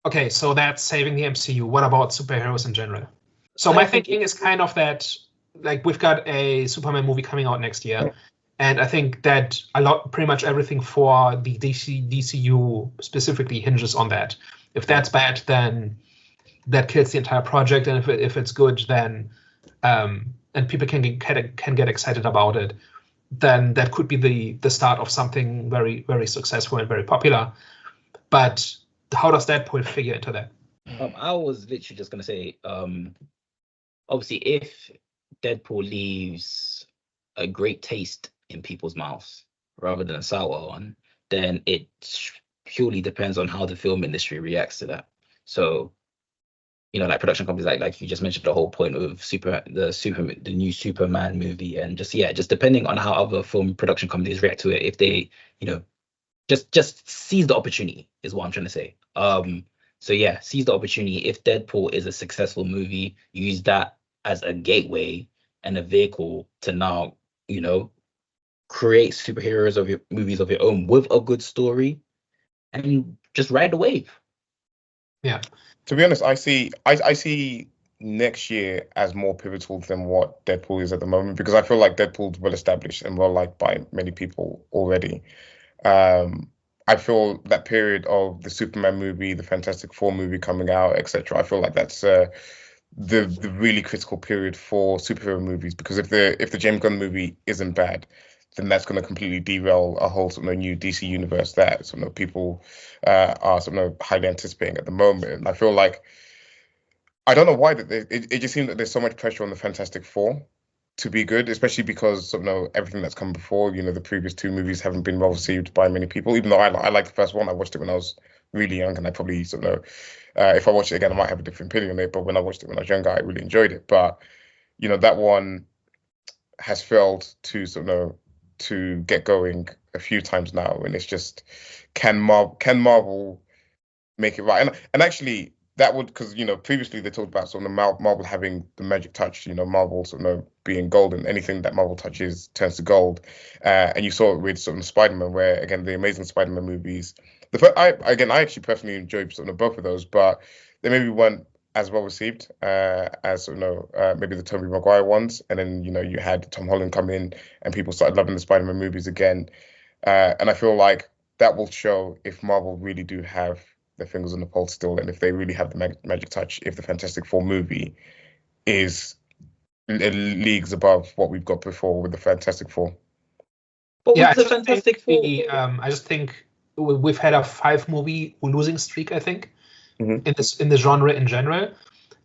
Okay, so that's saving the MCU. What about superheroes in general? So my thinking is kind of that, like, we've got a Superman movie coming out next year, and I think that pretty much everything for the DCU specifically hinges on that. If that's bad, then that kills the entire project, and if it's good, then and people can get excited about it, then that could be the start of something very, very successful and very popular. But how does Deadpool figure into that? I was literally just gonna say, obviously, if Deadpool leaves a great taste in people's mouths rather than a sour one, then it purely depends on how the film industry reacts to that. So, like production companies, like you just mentioned, the whole point of the new Superman movie, and just depending on how other film production companies react to it, if they, just seize the opportunity is what I'm trying to say. So yeah, seize the opportunity. If Deadpool is a successful movie, use that as a gateway and a vehicle to now, create superheroes of your movies of your own with a good story, and just ride the wave. Yeah. To be honest, I see next year as more pivotal than what Deadpool is at the moment, because I feel like Deadpool's well established and well liked by many people already. I feel that period of the Superman movie, the Fantastic Four movie coming out, etc. I feel like that's the really critical period for superhero movies, because if the James Gunn movie isn't bad, then that's going to completely derail a whole new DC universe that people are highly anticipating at the moment. And I feel like, I don't know why, that it just seems that there's so much pressure on the Fantastic Four to be good, especially because everything that's come before. The previous two movies haven't been well received by many people. Even though I like the first one, I watched it when I was really young, and I probably if I watch it again, I might have a different opinion on it. But when I watched it when I was younger, I really enjoyed it. But that one has failed to get going a few times now, and it's just, can Marvel make it right? And actually, that would, because previously they talked about Marvel having the magic touch, Marvel being golden. Anything that Marvel touches turns to gold, and you saw it with Spider-Man, where again the Amazing Spider-Man movies, I actually personally enjoyed both of those, but they maybe weren't as well received as maybe the Tobey Maguire ones. And then you had Tom Holland come in, and people started loving the Spider-Man movies again, and I feel like that will show if Marvel really do have their fingers on the pulse still, and if they really have the magic touch, if the Fantastic Four movie is leagues above what we've got before with the Fantastic Four. But yeah, the Fantastic Four, I just think we've had a 5-movie losing streak, I think, mm-hmm. in the genre in general,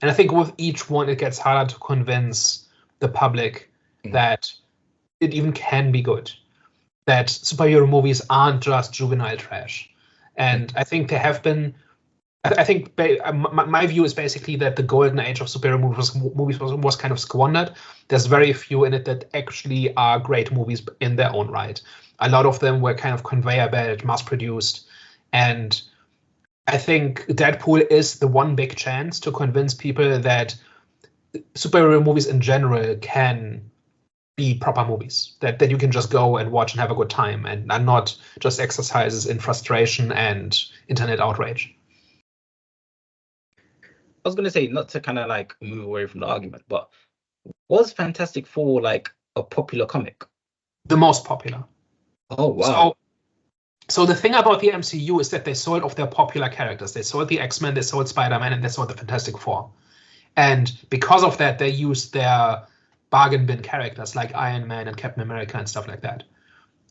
and I think with each one it gets harder to convince the public mm-hmm. that it even can be good, that superhero movies aren't just juvenile trash. And I think they have been. I think my view is basically that the golden age of superhero movies was kind of squandered. There's very few in it that actually are great movies in their own right. A lot of them were kind of conveyor belt, mass produced, and I think Deadpool is the one big chance to convince people that superhero movies in general can be proper movies, that you can just go and watch and have a good time, and not just exercises in frustration and internet outrage. I was going to say, not to kind of like move away from the argument, but was Fantastic Four like a popular comic? The most popular. Oh, wow. So the thing about the MCU is that they sold off their popular characters. They sold the X-Men, they sold Spider-Man, and they sold the Fantastic Four. And because of that, they used their bargain bin characters like Iron Man and Captain America and stuff like that.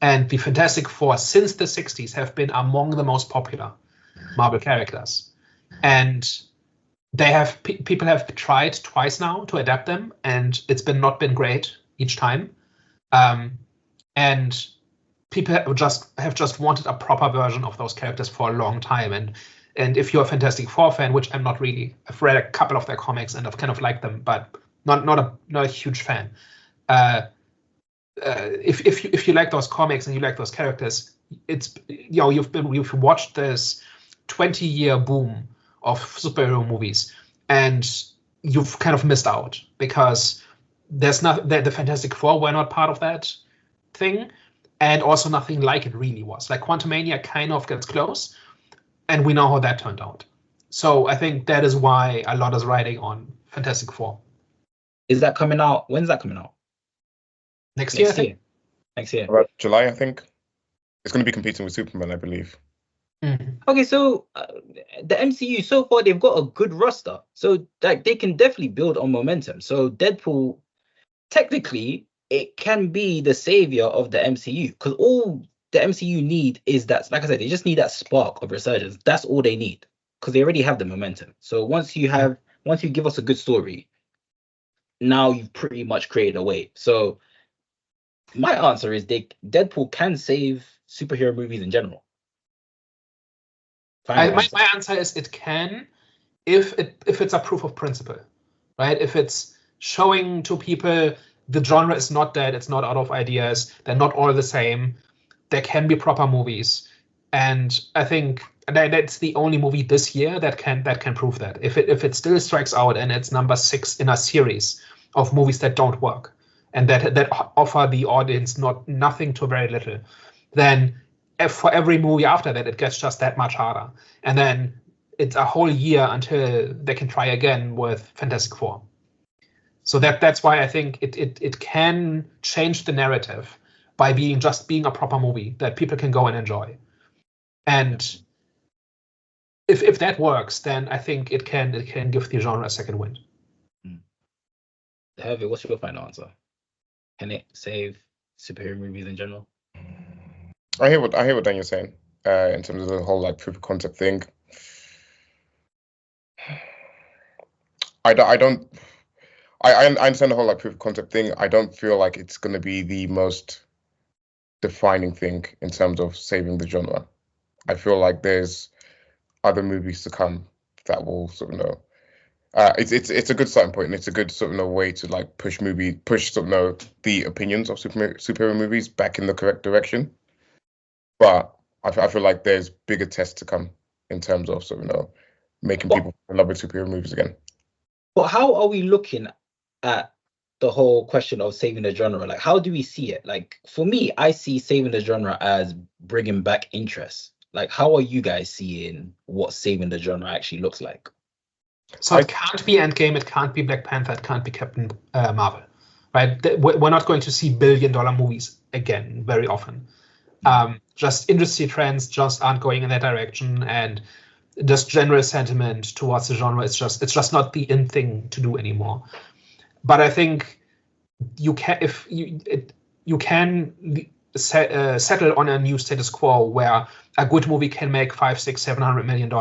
And the Fantastic Four since the 60s have been among the most popular Marvel characters. And people have tried twice now to adapt them, and it's not been great each time. And people have just wanted a proper version of those characters for a long time. And if you're a Fantastic Four fan, which I'm not really, I've read a couple of their comics and I've kind of liked them, but not a huge fan. If you like those comics and you like those characters, it's you've watched this 20-year boom of superhero movies, and you've kind of missed out because there's not the Fantastic Four were not part of that thing, and also nothing like it really was. Like Quantumania kind of gets close, and we know how that turned out. So I think that is why a lot is riding on Fantastic Four. Is that coming out? When's that coming out? Next year, I think. Next year. About July, I think. It's going to be competing with Superman, I believe. Okay, so the MCU so far they've got a good roster, so like they can definitely build on momentum. So Deadpool, technically, it can be the savior of the MCU because all the MCU need is that, like I said, they just need that spark of resurgence. That's all they need because they already have the momentum. So once you give us a good story, now you've pretty much created a wave. So my answer is Deadpool can save superhero movies in general. My answer is it can, if it's a proof of principle, right? If it's showing to people the genre is not dead, it's not out of ideas, they're not all the same, there can be proper movies, and I think that's the only movie this year that can prove that. If it still strikes out and it's number 6 in a series of movies that don't work and that offer the audience nothing to very little, then for every movie after that it gets just that much harder, and then it's a whole year until they can try again with Fantastic Four. So that's why I think it can change the narrative by being a proper movie that people can go and enjoy. And if that works, then I think it can give the genre a second wind. Hervé, what's your final answer? Can it save superhero movies in general? I hear what Daniel's saying in terms of the whole like proof of concept thing. I understand the whole like proof of concept thing. I don't feel like it's going to be the most defining thing in terms of saving the genre. I feel like there's other movies to come that will sort of know. It's a good starting point, and it's a good sort of way to like push sort of the opinions of superhero movies back in the correct direction. But I feel like there's bigger tests to come in terms of sort of making people fall in love with superhero movies again. But how are we looking at the whole question of saving the genre? Like, how do we see it? Like, for me, I see saving the genre as bringing back interest. Like, how are you guys seeing what saving the genre actually looks like? So it can't be Endgame, it can't be Black Panther, it can't be Captain Marvel, right? We're not going to see billion-dollar movies again very often. Just industry trends just aren't going in that direction, and just general sentiment towards the genre it's just not the in thing to do anymore. But I think you can settle on a new status quo where a good movie can make $500-700 million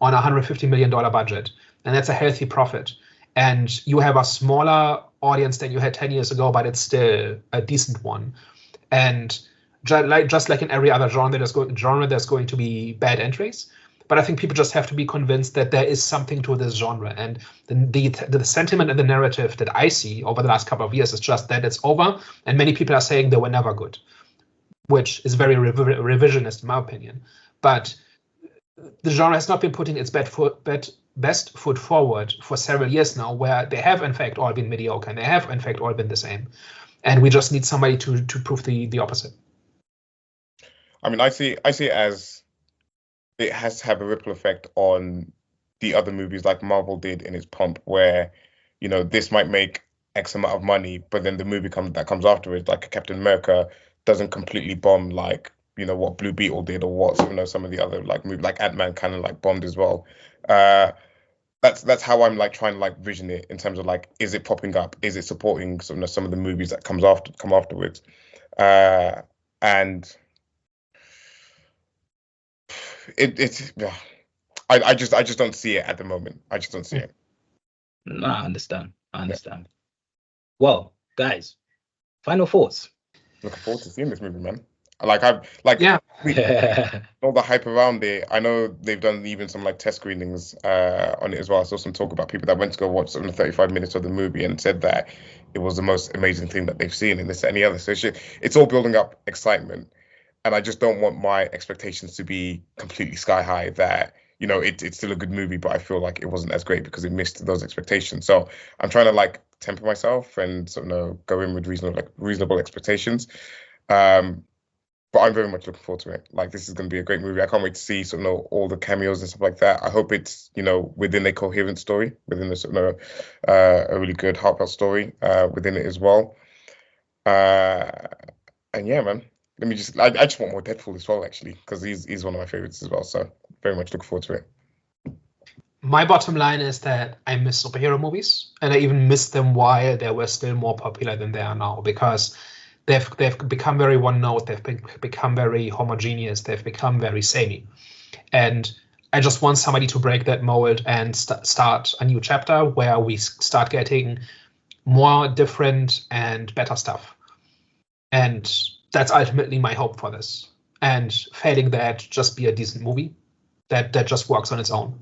on a $150 million budget, and that's a healthy profit. And you have a smaller audience than you had 10 years ago, but it's still a decent one. And just like in every other genre, there's going to be bad entries. But I think people just have to be convinced that there is something to this genre. And the sentiment and the narrative that I see over the last couple of years is just that it's over. And many people are saying they were never good, which is very revisionist in my opinion. But the genre has not been putting its best foot forward for several years now, where they have in fact all been mediocre and they have in fact all been the same. And we just need somebody to prove the opposite. I mean, I see it as it has to have a ripple effect on the other movies like Marvel did in its pomp, where, this might make X amount of money, but then the movie that comes afterwards, like Captain America, doesn't completely bomb like, what Blue Beetle did, or what some of the other like movies, like Ant-Man kind of like bombed as well. That's how I'm like trying to like vision it in terms of like, is it popping up? Is it supporting some of the movies that come afterwards? And I just don't see it at the moment. I just don't see it. No, I understand. Yeah. Well, guys, final thoughts. Looking forward to seeing this movie, man. All the hype around it. I know they've done even some like test screenings on it as well. I saw some talk about people that went to go watch 35 minutes of the movie and said that it was the most amazing thing that they've seen in this and the other. So it's all building up excitement. And I just don't want my expectations to be completely sky high that, it's still a good movie, but I feel like it wasn't as great because it missed those expectations. So I'm trying to like temper myself and go in with reasonable expectations. But I'm very much looking forward to it. Like, this is going to be a great movie. I can't wait to see sort of all the cameos and stuff like that. I hope it's within a coherent story, within a sort of a really good heartfelt story within it as well. And yeah, man. I just want more Deadpool as well, actually, because he's one of my favorites as well. So very much looking forward to it. My bottom line is that I miss superhero movies, and I even miss them while they were still more popular than they are now, because they've become very one note. They've become very homogeneous. They've become very samey, and I just want somebody to break that mold and start a new chapter where we start getting more different and better stuff. And that's ultimately my hope for this. And failing that, just be a decent movie that just works on its own.